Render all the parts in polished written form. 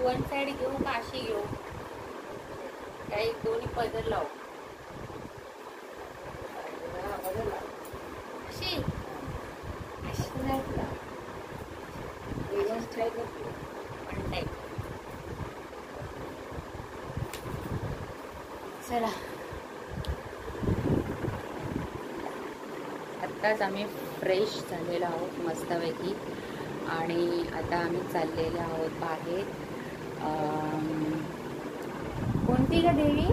One side घेऊ का अशी घेऊ? काही दोन्ही पदर लावू. अशी अशी नाही का? चला आत्ताच आम्ही फ्रेश झालेलो आहोत मस्तपैकी आणि आता आम्ही चाललेलो आहोत बाहेर. कोणती का देवी?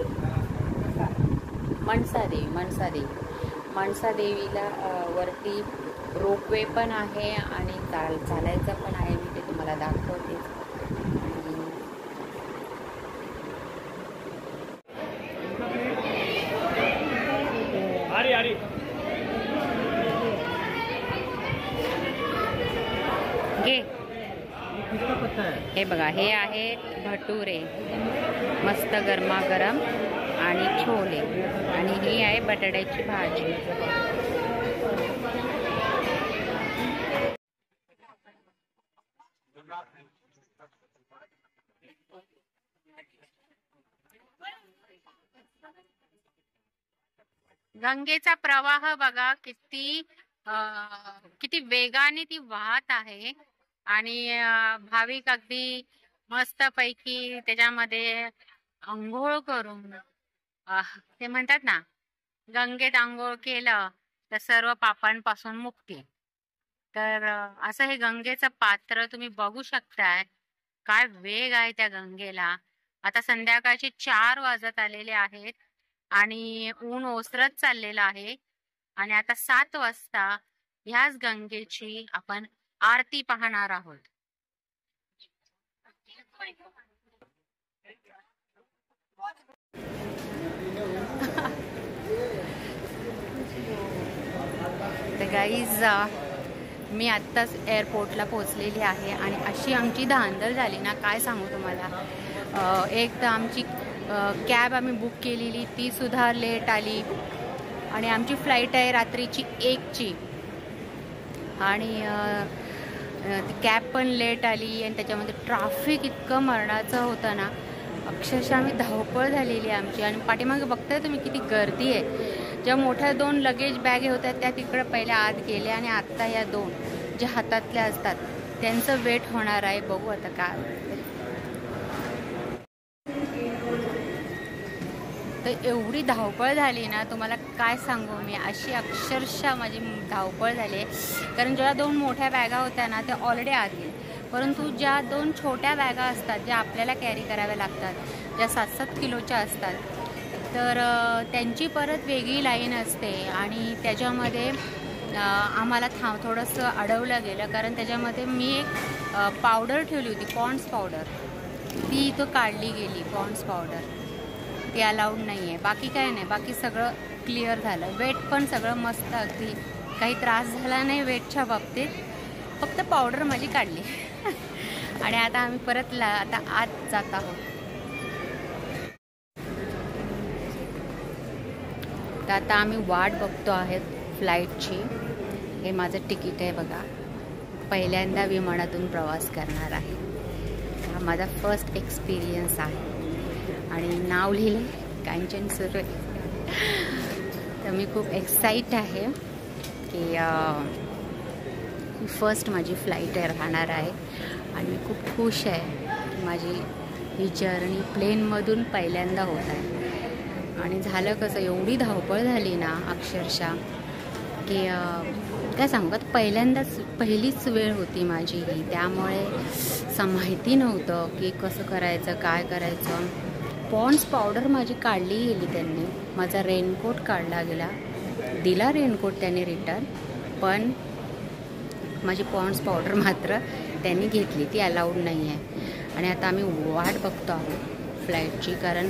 मनसा देवीला वरती रोपवे पण आहे आणि चालायचं पण आहे. मी ते तुम्हाला दाखवते. हे बघा, हे आहेत भटुरे मस्त गरमागरम आणि छोले आणि ही आहे बटाट्याची भाजी. गंगेचा प्रवाह बघा किती वेगाने ती वाहत आहे आणि भाविक अगदी मस्तपैकी त्याच्यामध्ये आंघोळ करून ते म्हणतात ना, गंगेत आंघोळ केलं तर सर्व पापांपासून मुक्ती. तर असं हे गंगेचं पात्र तुम्ही बघू शकताय. काय वेग आहे त्या गंगेला. आता संध्याकाळचे 4 वाजत आलेले आहेत आणि ऊन ओसरत चाललेलं आहे आणि आता 7 वाजता ह्याच गंगेची आपण आरती पाहणार आहोत. तर गाईज मी आत्ताच एअरपोर्टला पोहोचलेली आहे आणि अशी आमची धांदल झाली ना, काय सांगू तुम्हाला. एक तर आमची कॅब आम्ही बुक केलेली ती सुद्धा लेट आली आणि आमची फ्लाईट आहे रात्रीची 1ची आणि ती कॅब पण लेट आली आणि त्याच्यामध्ये ट्रॅफिक इतकं मरणाचं होतं ना, अक्षरशः आम्ही धावपळ झालेली आहे आमची. आणि पाठीमागे बघताय तुम्ही किती गर्दी आहे. ज्या मोठ्या 2 लगेज बॅग होत्या त्या तिकडं पहिल्या आत गेल्या आणि आत्ता या 2 ज्या हातातल्या असतात त्यांचं वेट होणार आहे. बघू आता काय. तर एवढी धावपळ झाली ना, तुम्हाला काय सांगू मी. अशी अक्षरशः माझी धावपळ झाली आहे. कारण ज्या 2 मोठ्या बॅगा होत्या ना त्या ऑलरेडी आत गेल्या, परंतु ज्या 2 छोट्या बॅगा असतात ज्या आपल्याला कॅरी कराव्या लागतात, ज्या 7-7 किलोच्या असतात, तर त्यांची परत वेगळी लाईन असते आणि त्याच्यामध्ये आम्हाला थोडंसं अडवलं गेलं. कारण त्याच्यामध्ये मी एक पावडर ठेवली होती, पॉन्ड्स पावडर, ती इथं काढली गेली. पॉन्ड्स पावडर ती अलाउड नाही आहे. बाकी काय नाही, बाकी सगळं क्लिअर झालं. वेट पण सगळं मस्त, अगदी काही त्रास झाला नाही वेटच्या बाबतीत. फक्त पावडर माझी काढली आणि आता आम्ही परत आता आत जात आहोत. तर आता आम्ही वाट बघतो आहेत फ्लाईटची. हे माझं तिकीट आहे बघा. पहिल्यांदा विमानातून प्रवास करणार आहे. हा माझा फर्स्ट एक्सपिरियन्स आहे आणि नाव लिहिलं कांचन सुरू आहे. तर मी खूप एक्साइट आहे की फर्स्ट माझी फ्लाईट राहणार आहे आणि मी खूप खुश आहे की माझी ही जर्नी प्लेनमधून पहिल्यांदा होत आहे. आणि झालं कसं, एवढी धावपळ झाली ना अक्षरशः की काय सांगू का. पहिलीच वेळ होती माझी ही, त्यामुळे माहिती नव्हतं की कसं करायचं, काय करायचं. पॉन्ड्स पावडर माझी काढली गेली त्यांनी. माझा रेनकोट काढला गेला, दिला रेनकोट त्यांनी रिटर्न, पण माझी पॉन्ड्स पावडर मात्र त्यांनी घेतली, ती अलाउड नाही आहे. आणि आता आम्ही वाट बघतो आहोत फ्लाईटची, कारण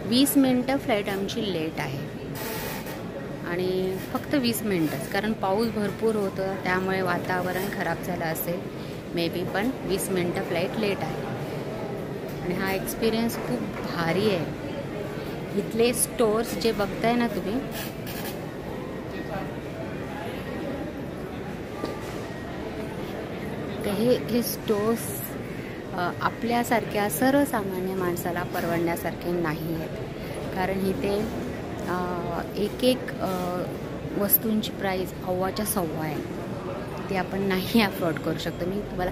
20 मिनटं फ्लाईट आमची लेट आहे आणि फक्त 20 मिनटंच, कारण पाऊस भरपूर होतं त्यामुळे वातावरण खराब झालं असेल मे बी, पण 20 मिनटं फ्लाईट लेट आहे. आणि हा एक्सपिरियन्स खूप भारी आहे. इथले स्टोर्स जे बघताय ना तुम्ही, हे स्टोर्स आपल्यासारख्या सर्वसामान्य माणसाला परवडण्यासारखे नाही आहेत. कारण इथे एक एक वस्तूंची प्राईस अव्वाच्या सव्वा आहे. ते आपण नाही अफोर्ड करू शकतो. मी तुम्हाला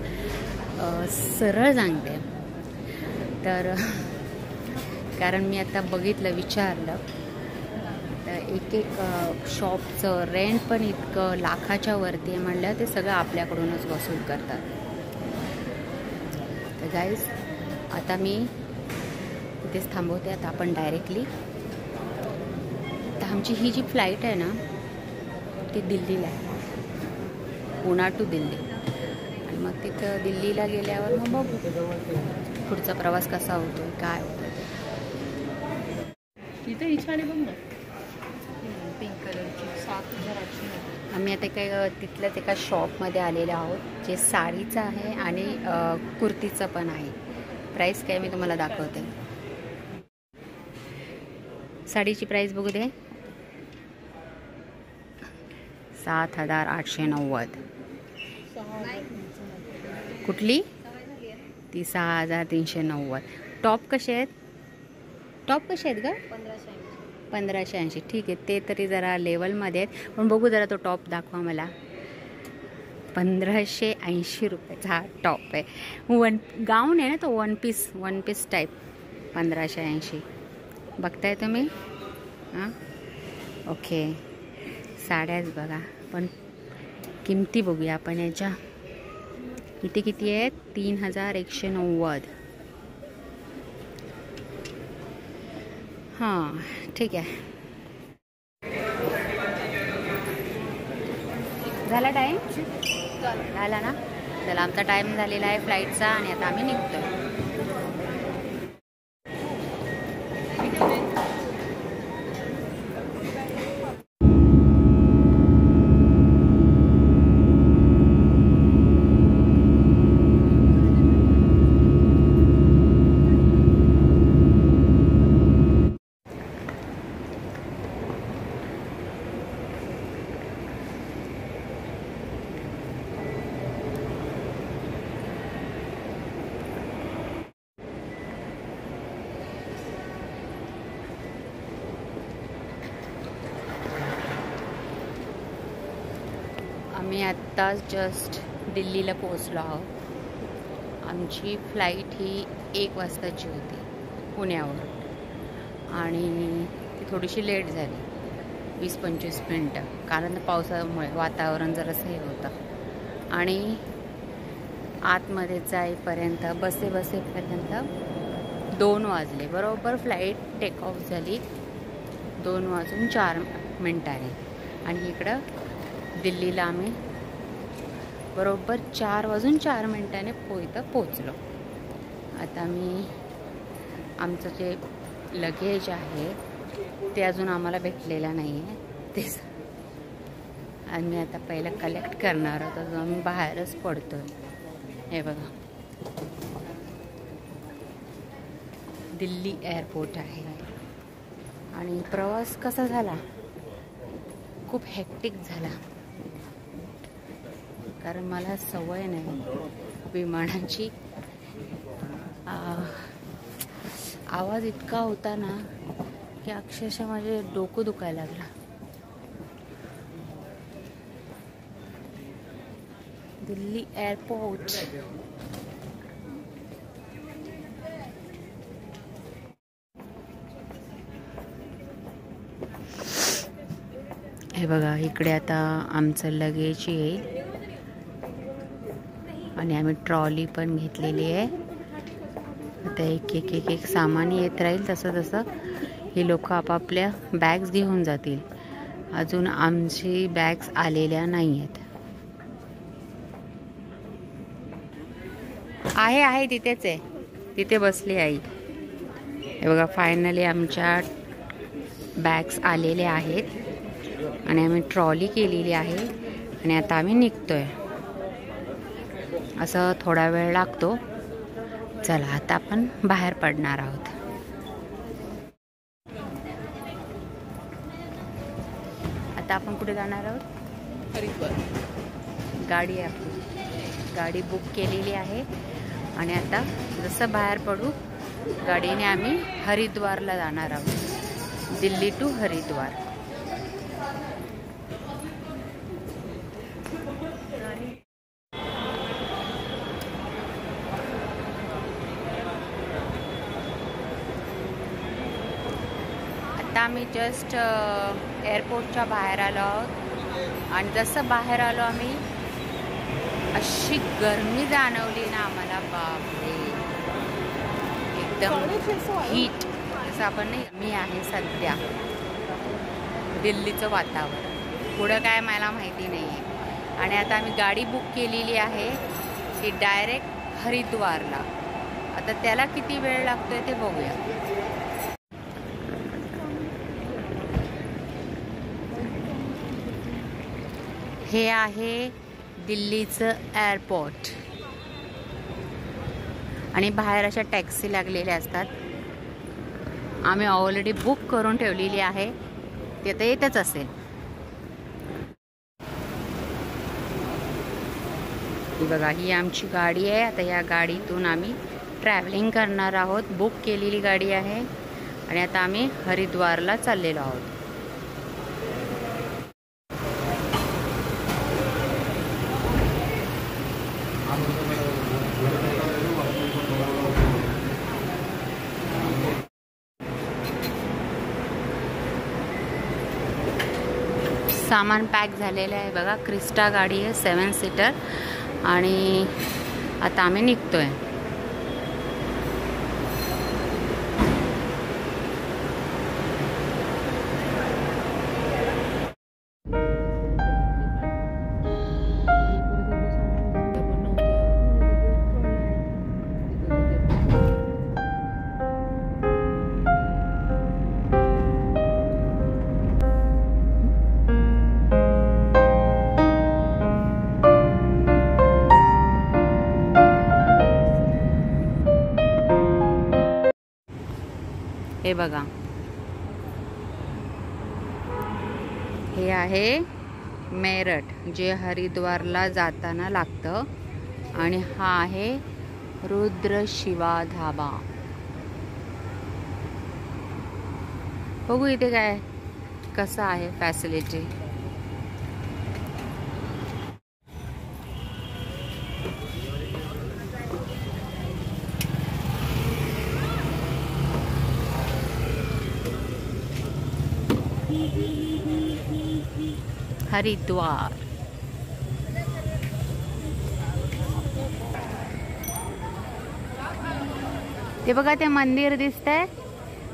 सरळ सांगते. तर कारण मी आता बघितलं, विचारलं, तर एक एक शॉपचं रेंट पण इतकं लाखाच्या वरती आहे. म्हणलं ते सगळं आपल्याकडूनच वसूल करतात. तर गाईज, आता मी इथेच थांबवते. आता आपण डायरेक्टली, तर आमची ही जी फ्लाईट आहे ना ती दिल्लीला आहे, पुणे टू दिल्ली. आणि मग तिथं दिल्लीला गेल्यावर मग बघू पुढचा प्रवास कसा होतो, काय होतं. तिथे इच्छाने बघ ना, पिंक कलरची 7,800. आम्ही आता काही तिथल्याच एका शॉपमध्ये आलेलो आहोत, जे साडीचं आहे आणि कुर्तीचं पण आहे. प्राईस काय मी तुम्हाला दाखवते. साडीची प्राईस बघू दे, 7,890. कुठली? ती 6,390. टॉप कसे आहेत? टॉप कसे आहेत का? 1580. ठीक आहे, ते तरी जरा लेवलमध्ये आहेत. पण बघू जरा तो टॉप दाखवा मला. 1580 रुपयाचा हा टॉप आहे. वन गाऊन आहे ना तो, वन पीस टाईप. 1580 बघताय तुम्ही? हां, ओके. साड्याच बघा, पण किमती बघूया आपण याच्या. इथे किती आहेत? 3,190. हां, ठीक आहे. झाला टाईम? झाला ना? चला, आमचा टाईम झालेला आहे फ्लाईटचा आणि आता आम्ही निघतोय. आम्ही आत्ताच जस्ट दिल्लीला पोहोचलो आहोत. आमची फ्लाईट ही 1 वाजताची होती पुण्यावर आणि ती थोडीशी लेट झाली, 20-25 मिनटं. कारण पावसामुळे वातावरण जरासं हे होतं. आणि आतमध्ये जाईपर्यंत बसेपर्यंत 2 वाजले. बरोबर फ्लाईट टेक ऑफ झाली 2:04 आणि इकडं दिल्लीला आम्ही बरोबर 4:04 इथं पोचलो. आता आमचं जे लगेज आहे ते अजून आम्हाला भेटलेलं नाही आहे. तेच आम्ही आता पहिलं कलेक्ट करणार आहोत. अजून आम्ही बाहेरच पडतो आहे. हे बघा, दिल्ली एअरपोर्ट आहे. आणि प्रवास कसा झाला? खूप हेक्टिक झाला, कारण मला सवय नाही विमानाची. आवाज इतका होता ना की अक्षरशः माझे डोकं दुखायला लागलं. दिल्ली एअरपोर्ट. हे बघा, इकडे आता आमचं लगेज येईल आणि आम्ही ट्रॉली पण घेतलेली आहे. आता एक सामान येत राहील. तसं हे लोक आपापल्या बॅग्स घेऊन जातील. अजून आमची बॅग्स आलेल्या नाही आहेत. आहे तिथेच आहे, तिथे बसली आई. हे बघा, फायनली आमच्या बॅग्स आलेल्या आहेत आणि आम्ही ट्रॉली केलेली आहे आणि आता आम्ही निघतोय. असं थोडा वेळ लागतो. चला, आता आपण बाहेर पडणार आहोत. आता आपण कुठे जाणार आहोत? हरिद्वार. गाडी आहे आपली, गाडी बुक केलेली आहे आणि आता जसं बाहेर पडू गाडीने आम्ही हरिद्वारला जाणार आहोत, दिल्ली टू हरिद्वार. आता आम्ही जस्ट एअरपोर्टच्या बाहेर आलो आहोत आणि जसं बाहेर आलो आम्ही अशी गरमी जाणवली ना आम्हाला, बापरे एकदम हीट. जसं आपण नाही, मी आहे सध्या दिल्लीचं वातावरण, पुढं काय मला माहिती नाही आहे. आणि आता आम्ही गाडी बुक केलेली आहे ती डायरेक्ट हरिद्वारला. आता त्याला किती वेळ लागतोय ते बघूया. हे आहे दिल्लीचं एअरपोर्ट आणि बाहेर अशा टॅक्सी लागलेल्या असतात. आम्ही ऑलरेडी बुक करून ठेवलेली आहे, ते तर येतच असेल. ही बघा, ही आमची गाडी आहे. आता या गाडीतून आम्ही ट्रॅव्हलिंग करणार आहोत. बुक केलेली गाडी आहे आणि आता आम्ही हरिद्वारला चाललेलो आहोत. सामान पॅक झालेलं आहे बघा. क्रिस्टा गाडी आहे 7 सीटर आणि आता आम्ही निघतोय. हे बघा, हे आहे मेरठ, जे हरिद्वारला जाताना लागतं. आणि हा आहे रुद्र शिवा धाबा. बघू इथे काय कसं आहे फॅसिलिटी. हरिद्वार. ते बघा, ते मंदिर दिसतंय,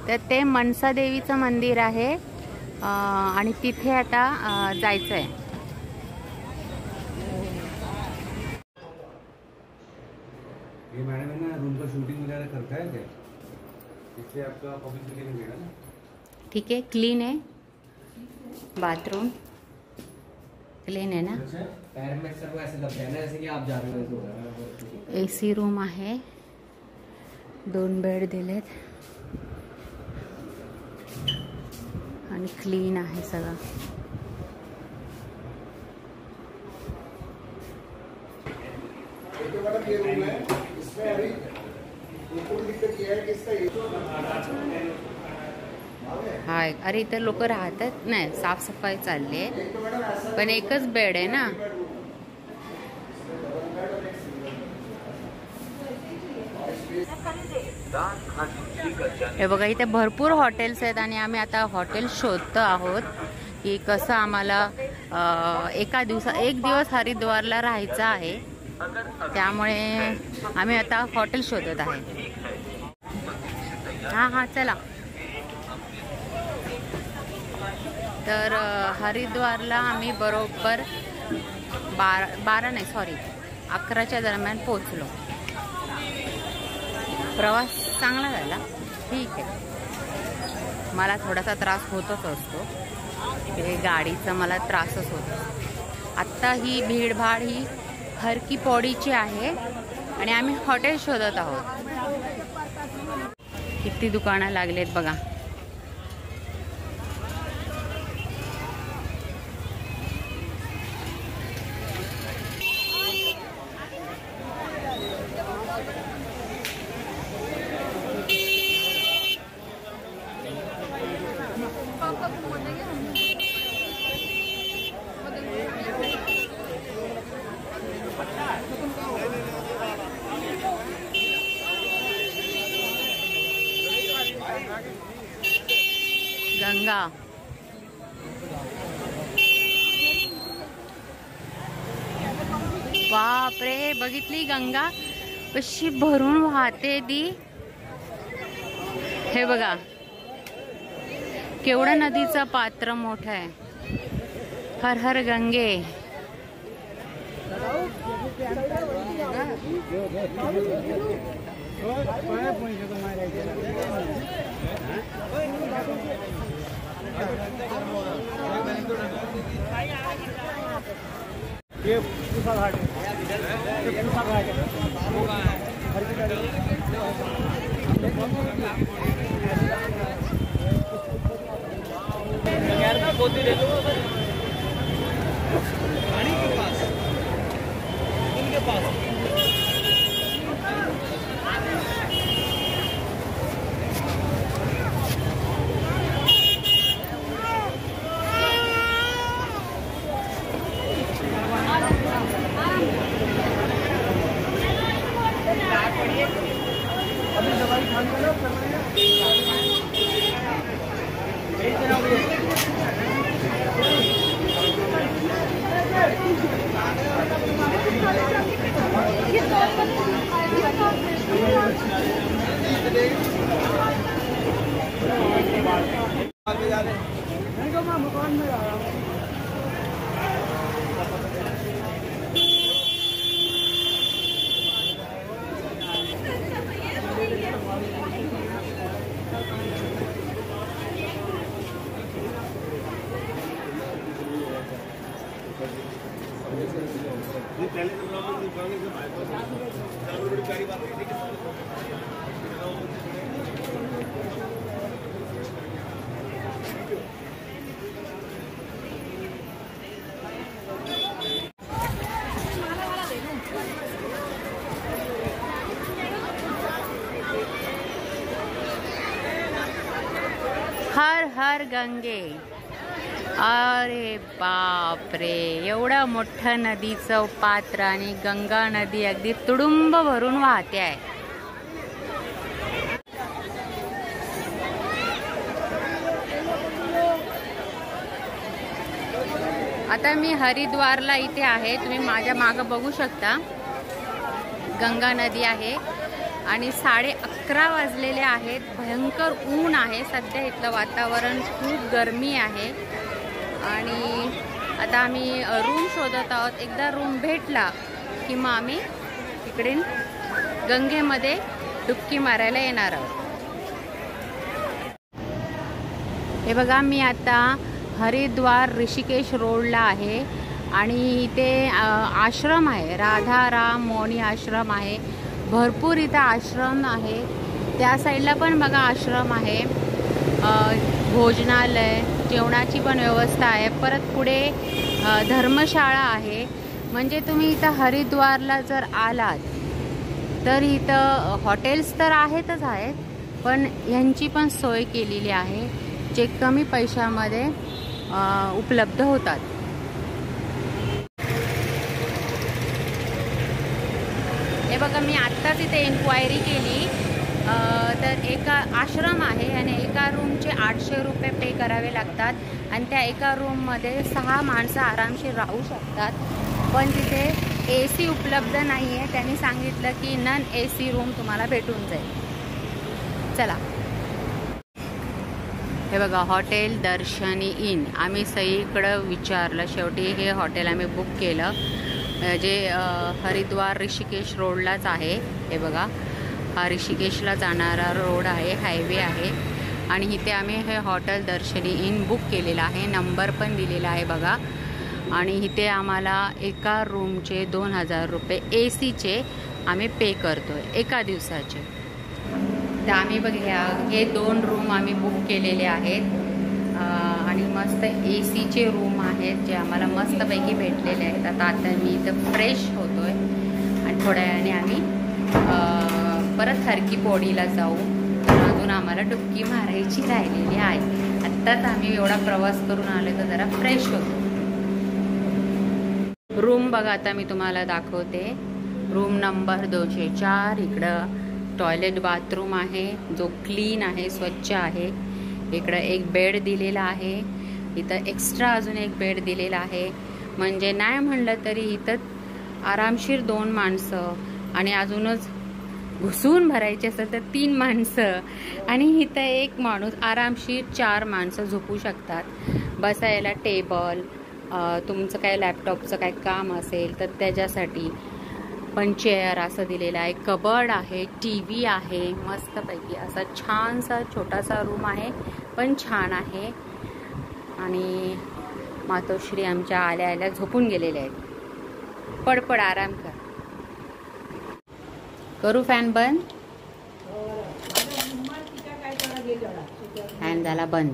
तर ते मनसा देवीचं मंदिर आहे आणि तिथे आता जायचंय. ये मैडम है ना, रूम का शूटिंग वगैरह करता है क्या? इसलिए आपका पब्लिसिटी नहीं मिलेगा ना. ठीक है, क्लीन है बाथरूम, क्लीन है ना. पैर में सब ऐसे दब जाए ना, जैसे कि आप जा रहे हो. AC रूम आहे, 2 बेड दिलेत आणि क्लीन आहे सगळं. ये रूम है, इसमें अभी दिक्कत ये है कि इसका हाय. अरे इतर लोक राहतात नाही, साफसफाई चालली आहे, पण एकच बेड आहे ना. हे बघा, इथे भरपूर हॉटेल्स आहेत आणि आम्ही आता हॉटेल शोधतो आहोत की कसं आम्हाला एक दिवस हरिद्वारला राहायचं आहे, त्यामुळे आम्ही आता हॉटेल शोधत आहे. हां चला. तर हरिद्वारला आम्ही बरोबर 11च्या दरम्यान पोचलो. प्रवास चांगला झाला, ठीक आहे. मला थोडासा त्रास होतच असतो, हे गाडीचा मला त्रासच होतो. आत्ता ही भीडभाड ही हरकी पौडीची आहे आणि आम्ही हॉटेल शोधत आहोत. किती दुकानं लागलेत बघा. गंगा. बापरे, बघितली गंगा कशी भरून वाहते ती. हे बघा केवढं नदीचं पात्र मोठं आहे. हर हर गंगे. हर हर गंगे. अरे बापरे, एवढं मोठं नदीचं पात्र आणि गंगा नदी अगदी तुडुंब भरून वाहते आहे. आता मी हरिद्वारला इथे आहे, तुम्ही माझ्या मागं बघू शकता. गंगा नदी आहे आणि 11:30 वाजलेले आहेत. भयंकर ऊन आहे सध्या. इथलं वातावरण खूप गरमी आहे आणि आता आम्ही रूम शोधत आहोत. एकदा रूम भेटला की मग आम्ही इकडे गंगेमध्ये डुबकी मारायला येणार आहोत. हे बघा मी आता हरिद्वार ऋषिकेश रोडला आहे आणि इथे आश्रम आहे, राधाराम मोनी आश्रम आहे. भरपूर इथं आश्रम आहे. त्या साईडला पण बघा आश्रम आहे. भोजनालय, जेवणाची पण व्यवस्था आहे. परत पुढे धर्मशाळा आहे. म्हणजे तुम्ही इथं हरिद्वारला जर आलात तर इथं हॉटेल्स तर आहेतच आहेत, पण यांची पण सोय केलेली आहे जे कमी पैशामध्ये उपलब्ध होतात. हे बघा मी आत्ताच इथे इन्क्वायरी केली तर एका आश्रम आहे आणि एका रूमचे 800 रुपये पे करावे लागतात आणि त्या एका रूममध्ये 6 माणसं आरामशीर राहू शकतात. पण तिथे AC उपलब्ध नाही आहे. त्यांनी सांगितलं की नॉन AC रूम तुम्हाला भेटून जाईल. चला हे बघा हॉटेल दर्शनी इन. आम्ही सगळीकडं विचारलं, शेवटी हे हॉटेल आम्ही बुक केलं जे हरिद्वार ऋषिकेश रोडलाच आहे. हे बघा हा ऋषिकेशला जाणारा रोड आहे, हायवे आहे आणि इथे आम्ही हे हॉटेल दर्शनी इन बुक केलेलं आहे. नंबर पण दिलेला आहे बघा. आणि इथे आम्हाला एका रूमचे 2000 रुपये ACचे आम्ही पे करतो आहे एका दिवसाचे. तर आम्ही बघा हे 2 रूम आम्ही बुक केलेले आहेत आणि मस्त ACचे रूम आहेत जे आम्हाला मस्तपैकी भेटलेले आहेत. आता मी इथं फ्रेश होतो आहे आणि थोड्या वेळाने आम्ही परत हरकी पौडीला जाऊ. अजून आम्हाला डुबकी मारायची राहिलेली आहे. आत्ताच आम्ही एवढा प्रवास करून आलो तर जरा फ्रेश होतो. रूम बघा आता मी तुम्हाला दाखवते. Room number 204. इकडं टॉयलेट बाथरूम आहे जो क्लीन आहे, स्वच्छ आहे. इकडं एक बेड दिलेला आहे, इथं एक्स्ट्रा अजून एक बेड दिलेला आहे. म्हणजे नाही म्हणलं तरी इथं आरामशीर 2 माणसं आणि अजूनच घुसून भरायचे असेल तर 3 माणसं आणि इथं एक माणूस आरामशीर 4 माणसं झोपू शकतात. बसायला टेबल, तुमचं काय लॅपटॉपचं काय काम असेल तर त्याच्यासाठी पण चेअर असं दिलेलं आहे. कबर्ड आहे, TV आहे, मस्तपैकी असा छानसा छोटासा रूम आहे, पण छान आहे. आणि मातोश्री आमच्या आल्या आल्या झोपून गेलेल्या आहेत. पडपड आराम कर. करू फॅन बंद. फॅन झाला बंद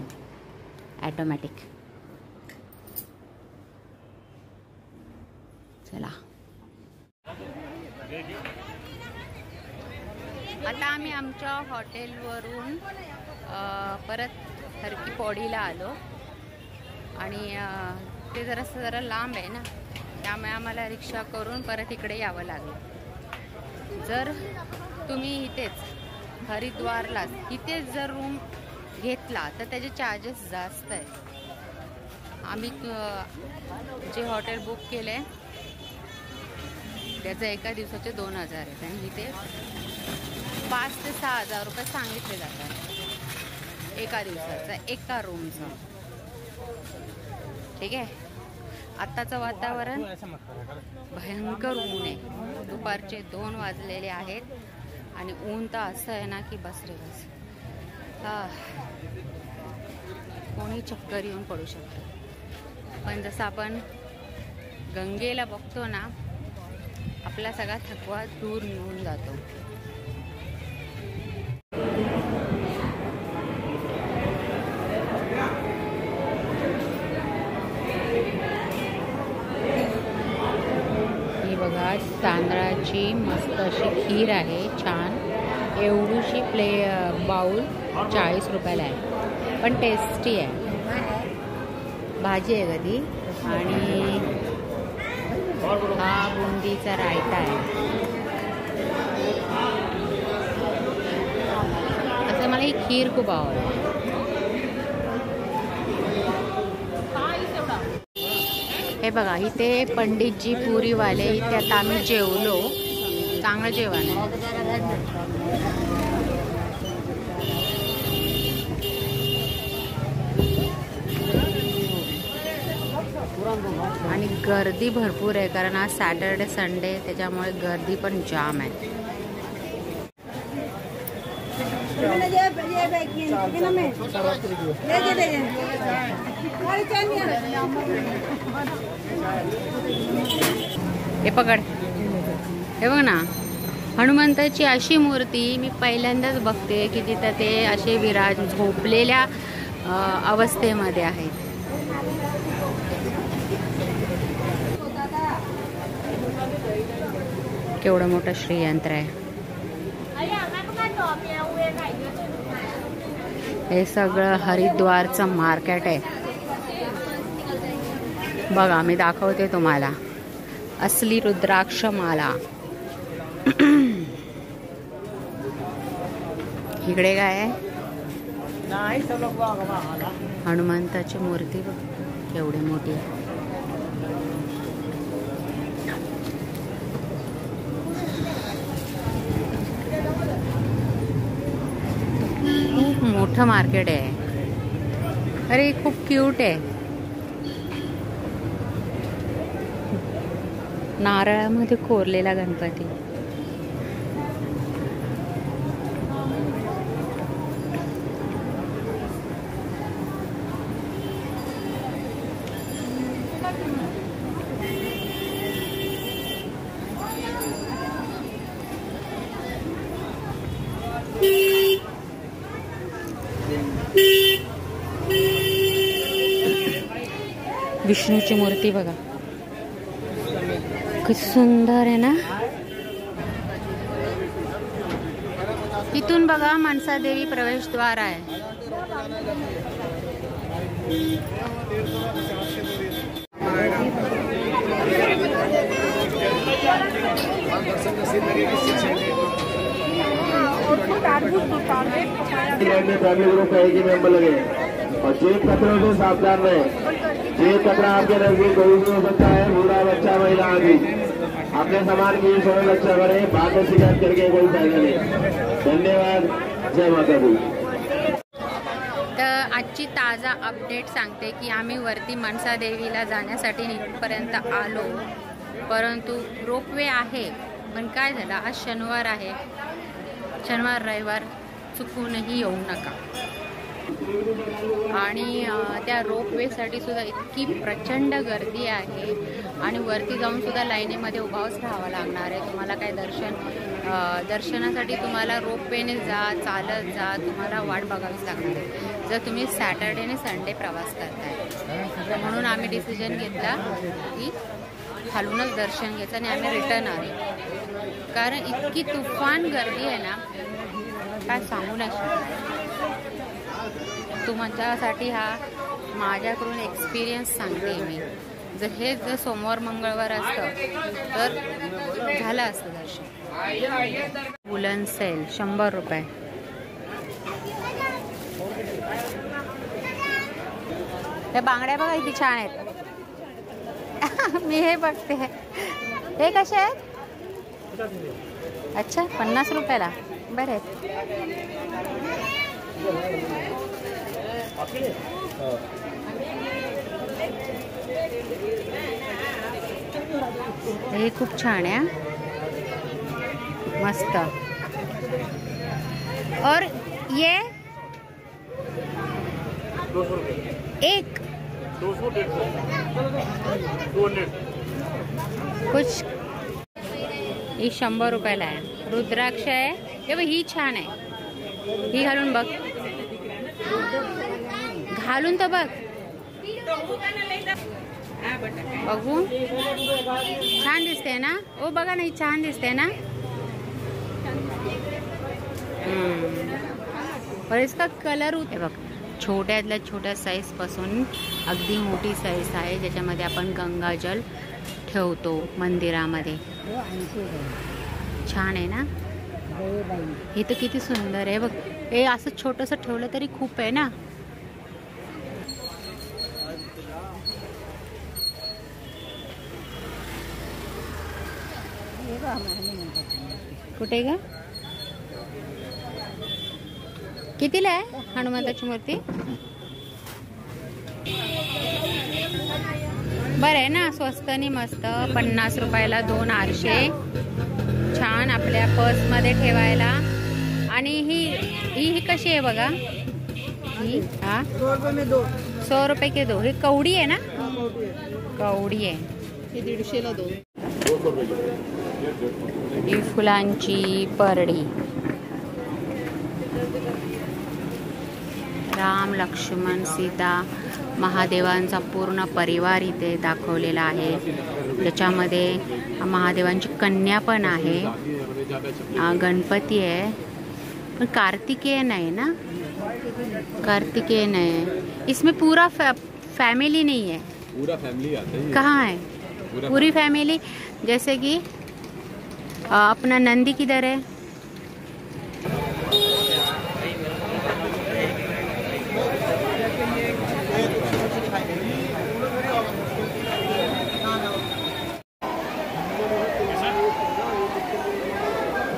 ऑटोमॅटिक. चला आता आम्ही आमच्या हॉटेलवरून परत हरकी पौडीला आलो आणि ते जरा लांब आहे ना, त्यामुळे आम्हाला रिक्षा करून परत इकडे यावं लागलं. जर तुम्ही इथेच हरिद्वारला इथेच जर रूम घेतला तर त्याचे चार्जेस जास्त आहेत. आम्ही जे हॉटेल बुक केले त्याचं एका दिवसाचे 2000 आहेत आणि इथे 5 ते 6 हजार रुपये सांगितले जातात एका दिवसाचं, एका रूमचं. ठीक आहे. आत्ताचं वातावरण भयंकर ऊन आहे. दुपारचे 2 वाजलेले आहेत आणि ऊन तर असं आहे ना की बस रे बस. कोणी चक्कर येऊन पडू शकतं. पण जसं आपण गंगेला बघतो ना, आपला सगळा थकवा दूर निघून जातो. ही बघा तांदळाची मस्त अशी खीर आहे, छान. एवढीशी बाउल 40 रुपयाला आहे, पण टेस्टी आहे. भाजी आहे कधी आणि हा बुंदीचा रायता आहे. असं मला ही खीर खूप आवडते. हे बघा इथे पंडितजी पुरीवाले, इथे आता आम्ही जेवलो. चांगलं जेवण आहे. आणि गर्दी भरपूर आहे कारण आज सॅटर्डे संडे, त्याच्यामुळे गर्दी पण जाम आहे. हे पकड. हे बघ ना, हनुमंताची अशी मूर्ती मी पहिल्यांदाच बघते की तिथं ते असे विराज झोपलेल्या अवस्थेमध्ये आहेत. केवढं मोठं श्रीयंत्र आहे. हे सगळं हरिद्वारचं मार्केट आहे. बघा मी दाखवते तुम्हाला असली रुद्राक्ष माला. इकडे काय आहे, हनुमंताची मूर्ती बघ केवढी मोठी. खूप मोठं मार्केट आहे. अरे खूप क्यूट आहे. नारळामध्ये कोरलेला गणपती. विष्णूची मूर्ती बघा किती सुंदर आहे ना. इथून बघा मनसादेवी प्रवेशद्वार आहे. फैमिली ग्रुप एक ही मेंबर लगे और चेक कचरों से सावधान रहे। चेक कचरा आपके नजदीक कोई भी हो सकता है, बूढ़ा बच्चा महिला आदि। अपने सामान की स्वयं रक्षा करें, बाद में शिकायत करके कोई फायदा नहीं। धन्यवाद, जय माता दी। तर आजची ताजा अपडेट सांगते की आम्ही वरती मनसा देवीला जाण्यासाठी इथपर्यंत आलो, परंतु रोपवे आहे पण काय झालं, आज शनिवार आहे, शनिवार रविवार चुकूनही येऊ नका। आणि त्या रोपवेसाठी सुद्धा इतकी प्रचंड गर्दी आहे आणि वरती जाऊन सुद्धा लाईनीमध्ये उभाच राहावं लागणार आहे। तुम्हाला काय दर्शनासाठी तुम्हाला रोपवेने जा, चालत जा, तुम्हाला वाट बघावीच लागणार आहे जर तुम्ही सॅटर्डे आणि संडे प्रवास करताय। म्हणून आम्ही डिसिजन घेतला की खालूनच दर्शन घ्यायचं आणि आम्ही रिटर्न आलो, कारण इतकी तुफान गर्दी आहे ना, काय सांगू नाही शकत। तुमच्यासाठी हा माझ्याकडून एक्सपिरियन्स सांगते मी। जर सोमवार मंगळवार असतं तर झालं असतं दर्शन। वुलन सेल 100 रुपये। हे बांगड्या बघा किती छान आहेत। मी हे बघते, हे कसे आहेत? अच्छा, 50 रुपयाला बरं आहेत। हे खूप छान आहे, मस्त। और ये 200 रुपये एक 200 200 कुछ ही 100 रुपयाला आहे। रुद्राक्ष आहे, हे बघ ही छान आहे, ही घालून बघ, घालून तर बघ, बघू छान दिसते ना। ओ बघा ना, ही छान दिसते ना। और इसका कलर होते बघ, छोट्यातल्या छोट्या साईज पासून अगदी मोठी साईज आहे, ज्याच्यामध्ये आपण गंगाजल ठेवतो मंदिरामध्ये। छान आहे ना, हे तर किती सुंदर आहे बघ। हे असं छोटंसं ठेवलं तरी खूप आहे ना। कुठे ग, कितीला आहे हनुमंताची मूर्ती? बरं आहे ना, स्वस्त आणि मस्त। 50 रुपयाला 2 आरशे, छान आपल्या पर्समध्ये ठेवायला। आणि ही कशी आहे बघा, ही 100 रुपये के 2। ही कवडी आहे ना, कवडी आहे, हे 150ला 2। ही फुलांची परडी, राम लक्ष्मण सीता महादेवांचा पूर्ण परिवार इथे दाखवलेला आहे, ज्याच्यामध्ये महादेवांची कन्या पण आहे, गणपती आहे, पण कार्तिकेय नाही ना, कार्तिकेय नहीं है इसमें। पूरा फैमिली नहीं है, पूरा फैमिली आता है। कहाँ है पूरी फैमिली? जैसे कि अपना नंदी किधर है?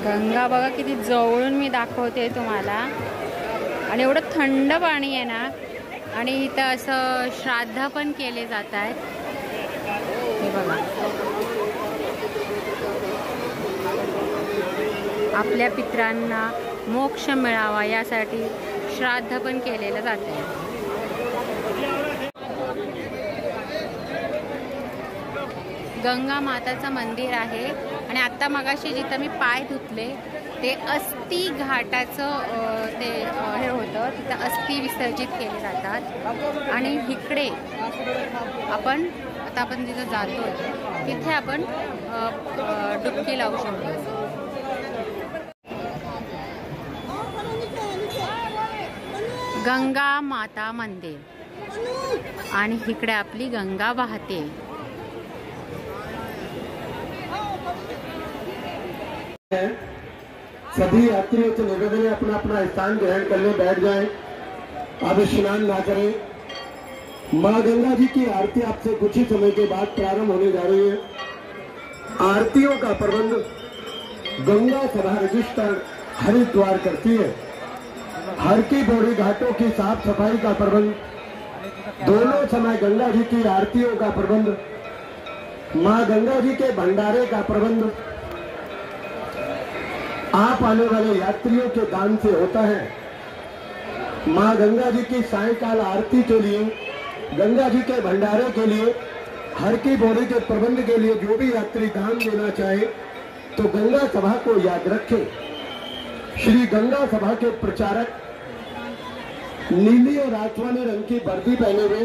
गंगा बघा किती जवळून मी दाखवते तुम्हाला, आणि एवढं थंड पाणी आहे ना, आणि इथं असं श्राद्ध पण केले जात आहेत। हे बघा, आपल्या पितरांना मोक्ष मिळावा यासाठी श्राद्ध पण केलेलं जाते। गंगा माताचं मंदिर आहे, आणि आता मगाशी जिथं मी पाय धुतले ते अस्थि घाटाचं ते हे होतं, तिथं अस्थि विसर्जित केले जातात। आणि इकडे आपण जिथं जातो तिथे आपण डुबकी लावू शकतो। गंगा माता मंदिर, आणि इकडे आपली गंगा वाहते। सभी यात्रियों से निवेदन है अपना अपना स्थान ग्रहण करने बैठ जाएं। अब स्नान ना करें। माँ गंगा जी की आरती आपसे कुछ ही समय के बाद प्रारंभ होने जा रही है। आरतियों का प्रबंध गंगा सभा रजिस्टर हरिद्वार करती है। हर की पौड़ी घाटों की साफ सफाई का प्रबंध, दोनों समय गंगा जी की आरतियों का प्रबंध, माँ गंगा जी के भंडारे का प्रबंध आप आने वाले यात्रियों के दान से होता है। माँ गंगा जी की सायंकाल आरती के लिए, गंगा जी के भंडारे के लिए, हर की पौड़ी के प्रबंध के लिए जो भी यात्री दान देना चाहे तो गंगा सभा को याद रखें। श्री गंगा सभा के प्रचारक नीली और आसमानी रंग की वर्दी पहने हुए,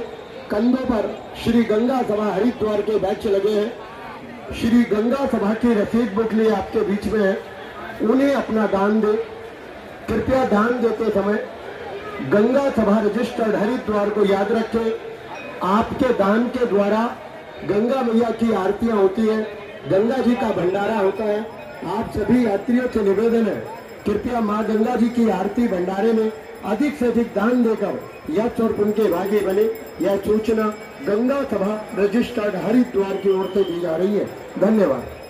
कंधों पर श्री गंगा सभा हरिद्वार के बैच लगे हैं। श्री गंगा सभा की रसीद बुक लिए आपके बीच में है, उन्हें अपना दान दे। कृपया दान देते समय गंगा सभा रजिस्टर्ड हरिद्वार को याद रखें। आपके दान के द्वारा गंगा मैया की आरतियां होती है, गंगा जी का भंडारा होता है। आप सभी यात्रियों से निवेदन है, कृपया मां गंगा जी की आरती भंडारे में अधिक से अधिक दान देकर यश और पुण्य के भागी बने। यह सूचना गंगा सभा रजिस्टर्ड हरिद्वार की ओर से दी जा रही है। धन्यवाद।